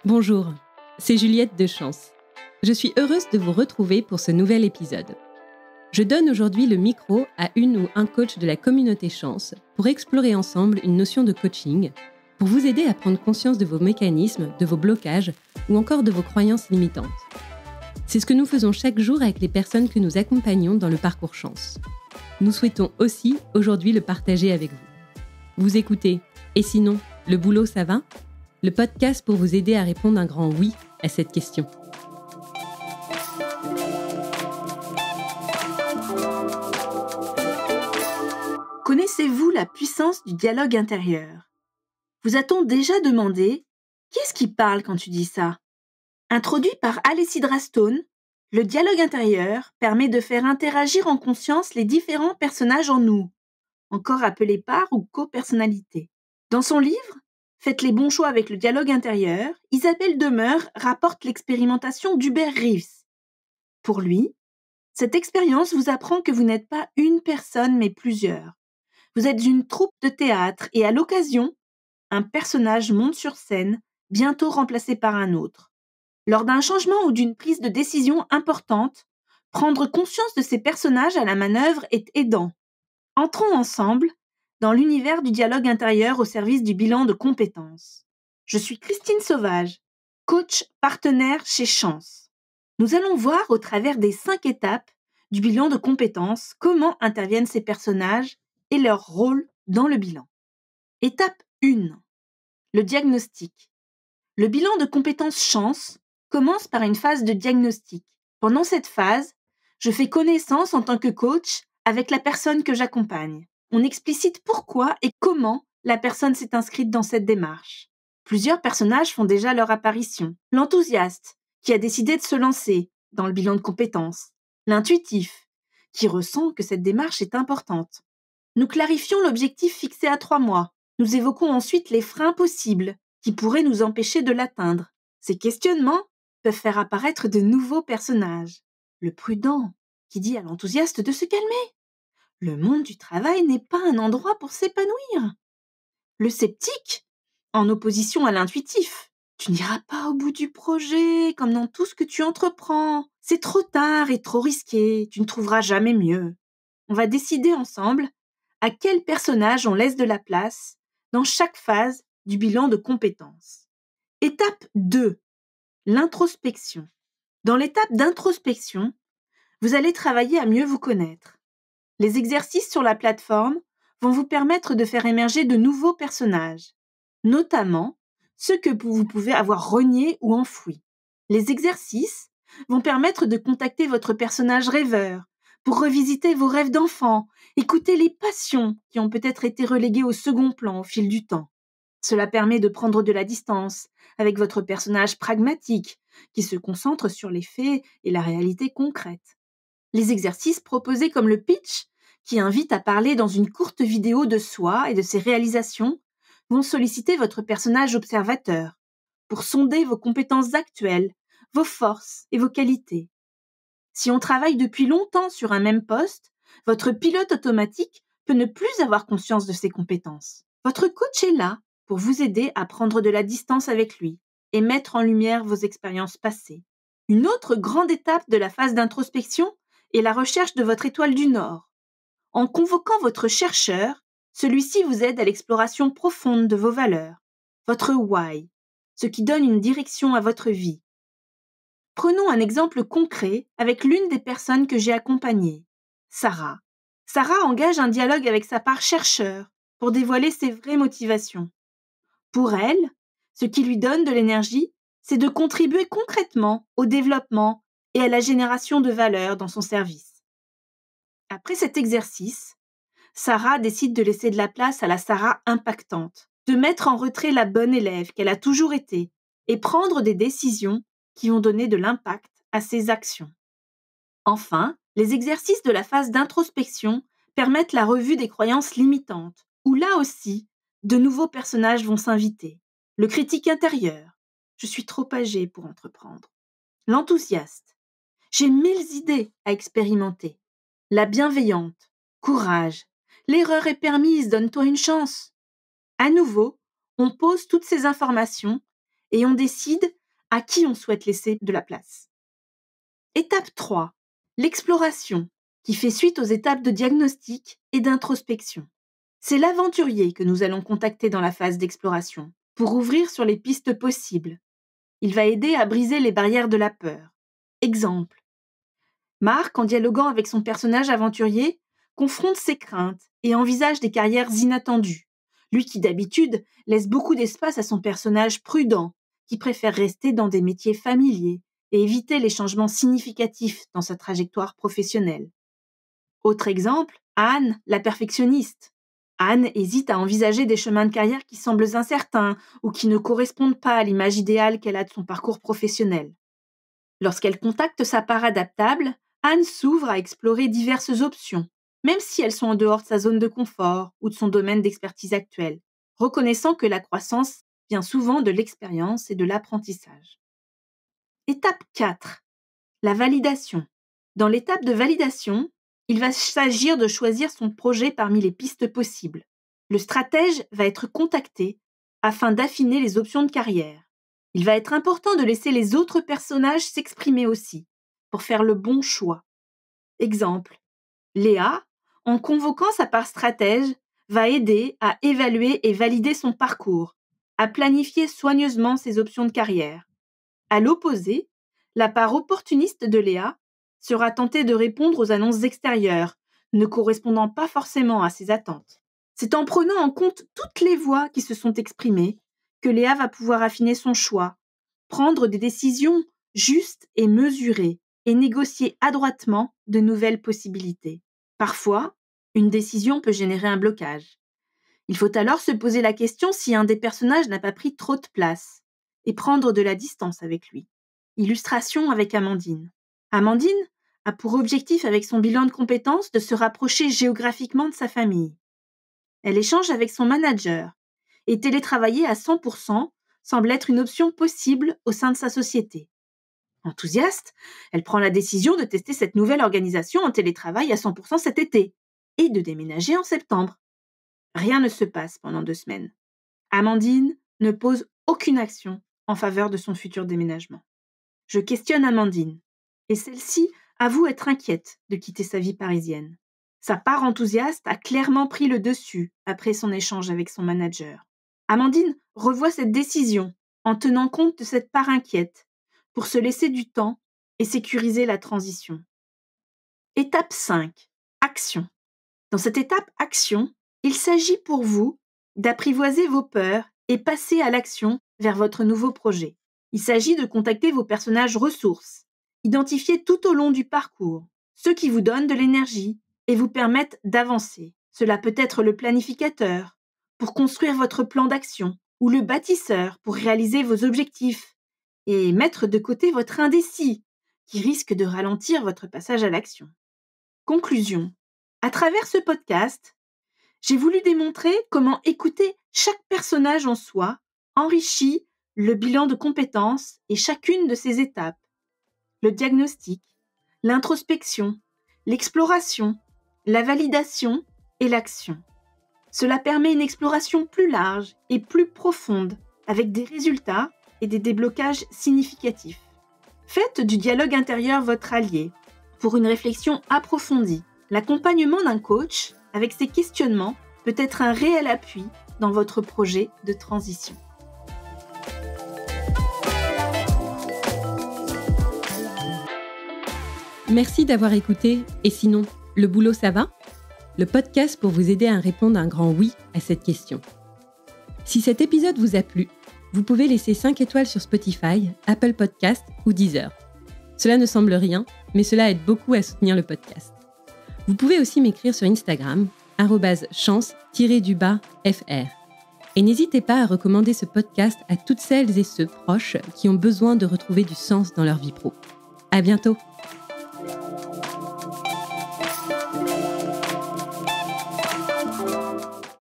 Bonjour, c'est Juliette de Chance. Je suis heureuse de vous retrouver pour ce nouvel épisode. Je donne aujourd'hui le micro à une ou un coach de la communauté Chance pour explorer ensemble une notion de coaching, pour vous aider à prendre conscience de vos mécanismes, de vos blocages ou encore de vos croyances limitantes. C'est ce que nous faisons chaque jour avec les personnes que nous accompagnons dans le parcours Chance. Nous souhaitons aussi aujourd'hui le partager avec vous. Vous écoutez « Et sinon, le boulot ça va ?» Le podcast pour vous aider à répondre un grand oui à cette question. Connaissez-vous la puissance du dialogue intérieur ? Vous a-t-on déjà demandé « Qui est-ce qui parle quand tu dis ça ?» Introduit par Alessidra Stone, le dialogue intérieur permet de faire interagir en conscience les différents personnages en nous, encore appelés parts ou co-personnalités. Dans son livre « Faites les bons choix avec le dialogue intérieur », Isabelle Demeure rapporte l'expérimentation d'Hubert Reeves. Pour lui, cette expérience vous apprend que vous n'êtes pas une personne mais plusieurs. Vous êtes une troupe de théâtre et à l'occasion, un personnage monte sur scène, bientôt remplacé par un autre. Lors d'un changement ou d'une prise de décision importante, prendre conscience de ces personnages à la manœuvre est aidant. Entrons ensemble dans l'univers du dialogue intérieur au service du bilan de compétences. Je suis Christine Sauvage, coach partenaire chez Chance. Nous allons voir au travers des 5 étapes du bilan de compétences comment interviennent ces personnages et leur rôle dans le bilan. Étape 1. Le diagnostic. Le bilan de compétences Chance commence par une phase de diagnostic. Pendant cette phase, je fais connaissance en tant que coach avec la personne que j'accompagne. On explicite pourquoi et comment la personne s'est inscrite dans cette démarche. Plusieurs personnages font déjà leur apparition. L'enthousiaste, qui a décidé de se lancer dans le bilan de compétences. L'intuitif, qui ressent que cette démarche est importante. Nous clarifions l'objectif fixé à 3 mois. Nous évoquons ensuite les freins possibles qui pourraient nous empêcher de l'atteindre. Ces questionnements peuvent faire apparaître de nouveaux personnages. Le prudent, qui dit à l'enthousiaste de se calmer. Le monde du travail n'est pas un endroit pour s'épanouir. Le sceptique, en opposition à l'intuitif. Tu n'iras pas au bout du projet, comme dans tout ce que tu entreprends. C'est trop tard et trop risqué, tu ne trouveras jamais mieux. On va décider ensemble à quel personnage on laisse de la place dans chaque phase du bilan de compétences. Étape 2. L'introspection. Dans l'étape d'introspection, vous allez travailler à mieux vous connaître. Les exercices sur la plateforme vont vous permettre de faire émerger de nouveaux personnages, notamment ceux que vous pouvez avoir reniés ou enfouis. Les exercices vont permettre de contacter votre personnage rêveur pour revisiter vos rêves d'enfant, écouter les passions qui ont peut-être été reléguées au second plan au fil du temps. Cela permet de prendre de la distance avec votre personnage pragmatique qui se concentre sur les faits et la réalité concrète. Les exercices proposés comme le pitch, qui invite à parler dans une courte vidéo de soi et de ses réalisations, vont solliciter votre personnage observateur pour sonder vos compétences actuelles, vos forces et vos qualités. Si on travaille depuis longtemps sur un même poste, votre pilote automatique peut ne plus avoir conscience de ses compétences. Votre coach est là pour vous aider à prendre de la distance avec lui et mettre en lumière vos expériences passées. Une autre grande étape de la phase d'introspection est la recherche de votre étoile du Nord. En convoquant votre chercheur, celui-ci vous aide à l'exploration profonde de vos valeurs, votre why, ce qui donne une direction à votre vie. Prenons un exemple concret avec l'une des personnes que j'ai accompagnées, Sarah. Sarah engage un dialogue avec sa part chercheur pour dévoiler ses vraies motivations. Pour elle, ce qui lui donne de l'énergie, c'est de contribuer concrètement au développement et à la génération de valeur dans son service. Après cet exercice, Sarah décide de laisser de la place à la Sarah impactante, de mettre en retrait la bonne élève qu'elle a toujours été et prendre des décisions qui vont donner de l'impact à ses actions. Enfin, les exercices de la phase d'introspection permettent la revue des croyances limitantes, où là aussi, de nouveaux personnages vont s'inviter. Le critique intérieur, je suis trop âgée pour entreprendre. L'enthousiaste, j'ai 1000 idées à expérimenter. La bienveillante, courage, l'erreur est permise, donne-toi une chance. À nouveau, on pose toutes ces informations et on décide à qui on souhaite laisser de la place. Étape 3. L'exploration, qui fait suite aux étapes de diagnostic et d'introspection. C'est l'aventurier que nous allons contacter dans la phase d'exploration pour ouvrir sur les pistes possibles. Il va aider à briser les barrières de la peur. Exemple. Marc, en dialoguant avec son personnage aventurier, confronte ses craintes et envisage des carrières inattendues. Lui qui d'habitude laisse beaucoup d'espace à son personnage prudent, qui préfère rester dans des métiers familiers et éviter les changements significatifs dans sa trajectoire professionnelle. Autre exemple, Anne, la perfectionniste. Anne hésite à envisager des chemins de carrière qui semblent incertains ou qui ne correspondent pas à l'image idéale qu'elle a de son parcours professionnel. Lorsqu'elle contacte sa part adaptable, Anne s'ouvre à explorer diverses options, même si elles sont en dehors de sa zone de confort ou de son domaine d'expertise actuel, reconnaissant que la croissance vient souvent de l'expérience et de l'apprentissage. Étape 4. La validation. Dans l'étape de validation, il va s'agir de choisir son projet parmi les pistes possibles. Le stratège va être contacté afin d'affiner les options de carrière. Il va être important de laisser les autres personnages s'exprimer aussi, pour faire le bon choix. Exemple, Léa, en convoquant sa part stratège, va aider à évaluer et valider son parcours, à planifier soigneusement ses options de carrière. À l'opposé, la part opportuniste de Léa sera tentée de répondre aux annonces extérieures, ne correspondant pas forcément à ses attentes. C'est en prenant en compte toutes les voix qui se sont exprimées que Léa va pouvoir affiner son choix, prendre des décisions justes et mesurées et négocier adroitement de nouvelles possibilités. Parfois, une décision peut générer un blocage. Il faut alors se poser la question si un des personnages n'a pas pris trop de place et prendre de la distance avec lui. Illustration avec Amandine. Amandine a pour objectif avec son bilan de compétences de se rapprocher géographiquement de sa famille. Elle échange avec son manager et télétravailler à 100% semble être une option possible au sein de sa société. Enthousiaste, elle prend la décision de tester cette nouvelle organisation en télétravail à 100% cet été et de déménager en septembre. Rien ne se passe pendant 2 semaines. Amandine ne pose aucune action en faveur de son futur déménagement. Je questionne Amandine, et celle-ci avoue être inquiète de quitter sa vie parisienne. Sa part enthousiaste a clairement pris le dessus après son échange avec son manager. Amandine revoit cette décision en tenant compte de cette part inquiète pour se laisser du temps et sécuriser la transition. Étape 5. Action. Dans cette étape action, il s'agit pour vous d'apprivoiser vos peurs et passer à l'action vers votre nouveau projet. Il s'agit de contacter vos personnages ressources, identifier tout au long du parcours ceux qui vous donnent de l'énergie et vous permettent d'avancer. Cela peut être le planificateur pour construire votre plan d'action ou le bâtisseur pour réaliser vos objectifs et mettre de côté votre indécis qui risque de ralentir votre passage à l'action. Conclusion. À travers ce podcast, j'ai voulu démontrer comment écouter chaque personnage en soi enrichit le bilan de compétences et chacune de ses étapes. Le diagnostic, l'introspection, l'exploration, la validation et l'action. Cela permet une exploration plus large et plus profonde avec des résultats et des déblocages significatifs. Faites du dialogue intérieur votre allié pour une réflexion approfondie. L'accompagnement d'un coach avec ses questionnements peut être un réel appui dans votre projet de transition. Merci d'avoir écouté. Et sinon, le boulot, ça va ? Le podcast pour vous aider à répondre un grand oui à cette question. Si cet épisode vous a plu, vous pouvez laisser 5 étoiles sur Spotify, Apple Podcasts ou Deezer. Cela ne semble rien, mais cela aide beaucoup à soutenir le podcast. Vous pouvez aussi m'écrire sur Instagram, @chance_fr. Et n'hésitez pas à recommander ce podcast à toutes celles et ceux proches qui ont besoin de retrouver du sens dans leur vie pro. À bientôt!